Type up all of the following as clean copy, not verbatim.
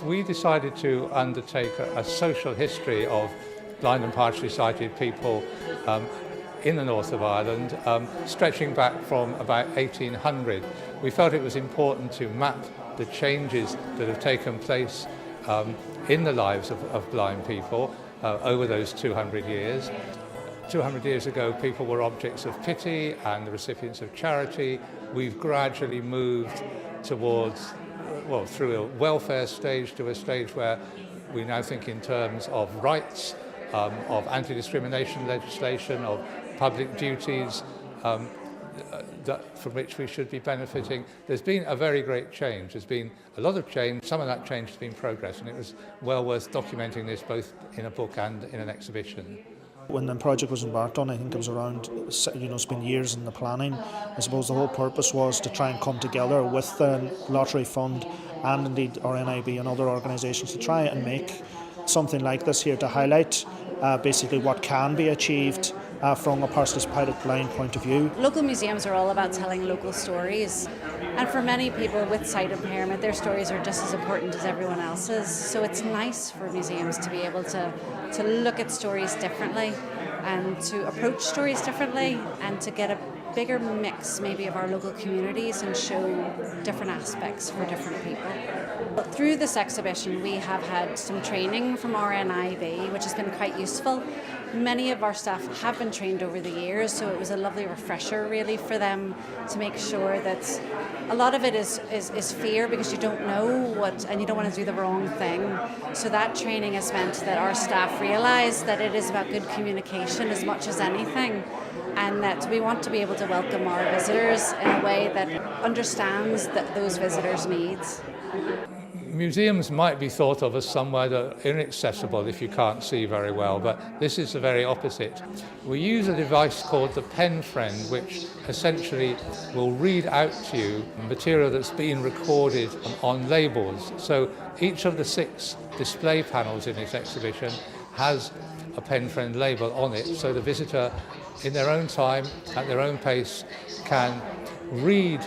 we decided to undertake a social history of blind and partially sighted people in the north of Ireland, stretching back from about 1800. We felt it was important to map the changes that have taken place in the lives of blind people over those 200 years. 200 years ago, people were objects of pity and the recipients of charity. We've gradually moved towards, well, through a welfare stage to a stage where we now think in terms of rights, of anti-discrimination legislation, of public duties from which we should be benefiting. There's been a very great change. There's been a lot of change. Some of that change has been progress, and it was well worth documenting this both in a book and in an exhibition. When the project was embarked on, I think it was around, it's been years in the planning. I suppose the whole purpose was to try and come together with the Lottery Fund and indeed RNIB and other organisations to try and make something like this here to highlight basically what can be achieved from a partially sighted blind point of view. Local museums are all about telling local stories, and for many people with sight impairment, their stories are just as important as everyone else's. So it's nice for museums to be able to look at stories differently and to approach stories differently and to get a bigger mix maybe of our local communities and show different aspects for different people. Through this exhibition we have had some training from RNIB, which has been quite useful. Many of our staff have been trained over the years, so it was a lovely refresher really for them to make sure that a lot of it is fear because you don't know what and you don't want to do the wrong thing. So that training has meant that our staff realise that it is about good communication as much as anything, and that we want to be able to welcome our visitors in a way that understands those visitors' needs. Museums might be thought of as somewhere that are inaccessible if you can't see very well, but this is the very opposite. We use a device called the Pen Friend, which essentially will read out to you material that's been recorded on labels. So each of the 6 display panels in this exhibition has a Pen Friend label on it, so the visitor in their own time, at their own pace, can read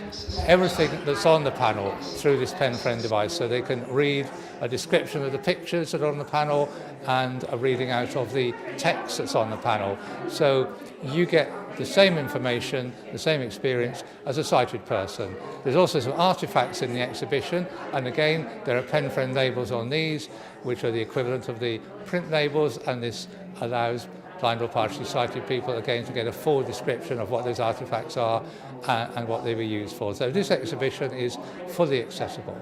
everything that's on the panel through this Pen Friend device. So they can read a description of the pictures that are on the panel and a reading out of the text that's on the panel. So you get the same information, the same experience as a sighted person. There's also some artifacts in the exhibition, and again there are Pen Friend labels on these, which are the equivalent of the print labels, and this allows blind or partially sighted people again to get a full description of what those artifacts are and what they were used for. So this exhibition is fully accessible.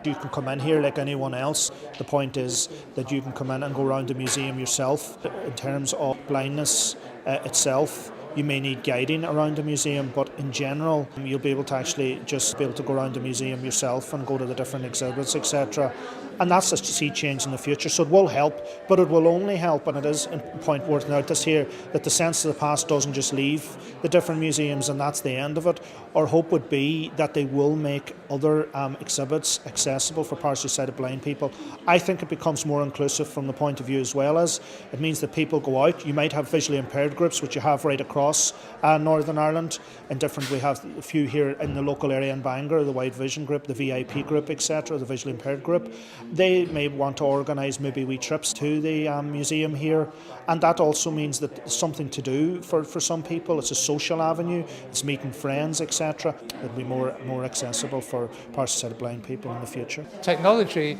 You can come in here like anyone else. The point is that you can come in and go around the museum yourself. In terms of blindness itself, you may need guiding around the museum, but in general you'll be able to actually just be able to go around the museum yourself and go to the different exhibits, etc. And that's a sea change in the future, so it will help, but it will only help, and it is a point worth notice here, that the sense of the past doesn't just leave the different museums and that's the end of it. Our hope would be that they will make other exhibits accessible for partially sighted blind people. I think it becomes more inclusive from the point of view as well as it means that people go out. You might have visually impaired groups, which you have right across Northern Ireland, and we have a few here in the local area in Bangor, the Wide Vision group, the VIP group, etc., the visually impaired group. They may want to organise maybe wee trips to the museum here, and that also means that it's something to do for some people. It's a social avenue, it's meeting friends, etc. It'll be more accessible for partially sighted blind people in the future. Technology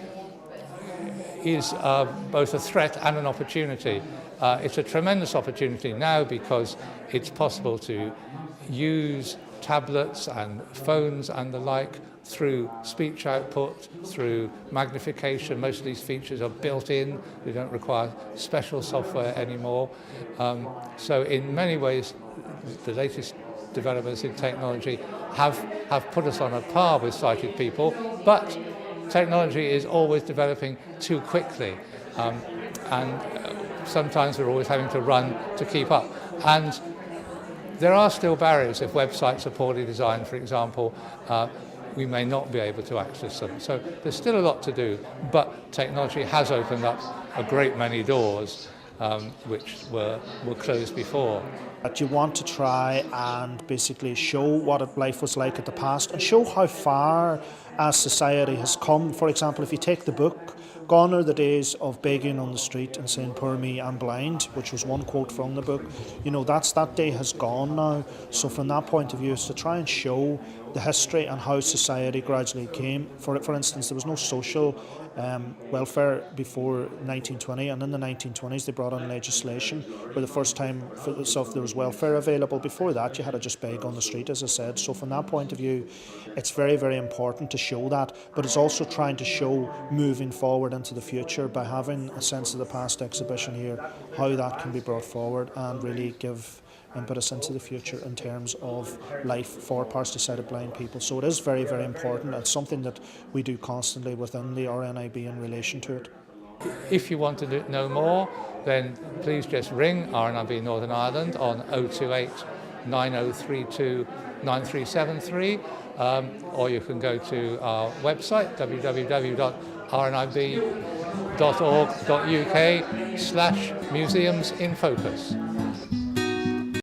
is both a threat and an opportunity. It's a tremendous opportunity now because it's possible to use tablets and phones and the like through speech output, through magnification. Most of these features are built in. They don't require special software anymore. So in many ways, the latest developments in technology have put us on a par with sighted people, but technology is always developing too quickly. And sometimes we're always having to run to keep up. And there are still barriers. If websites are poorly designed, for example, we may not be able to access them. So there's still a lot to do, but technology has opened up a great many doors, which were closed before. But you want to try and basically show what life was like at the past and show how far society has come. For example, if you take the book, gone are the days of begging on the street and saying, "Poor me, I'm blind," which was one quote from the book. You know, that day has gone now. So from that point of view, it's to try and show the history and how society gradually came. For instance, there was no social welfare before 1920, and in the 1920s they brought on legislation where the first time there was welfare available. Before that, you had to just beg on the street, as I said. So from that point of view, it's very, very important to show that, but it's also trying to show moving forward into the future by having a sense of the past exhibition here, how that can be brought forward and really give impetus into the future in terms of life for partially sighted blind people. So it is very, very important. It's something that we do constantly within the RNIB in relation to it. If you want to know more, then please just ring RNIB Northern Ireland on 028 9032 9373, or you can go to our website www.rnib.org.uk/museumsinfocus.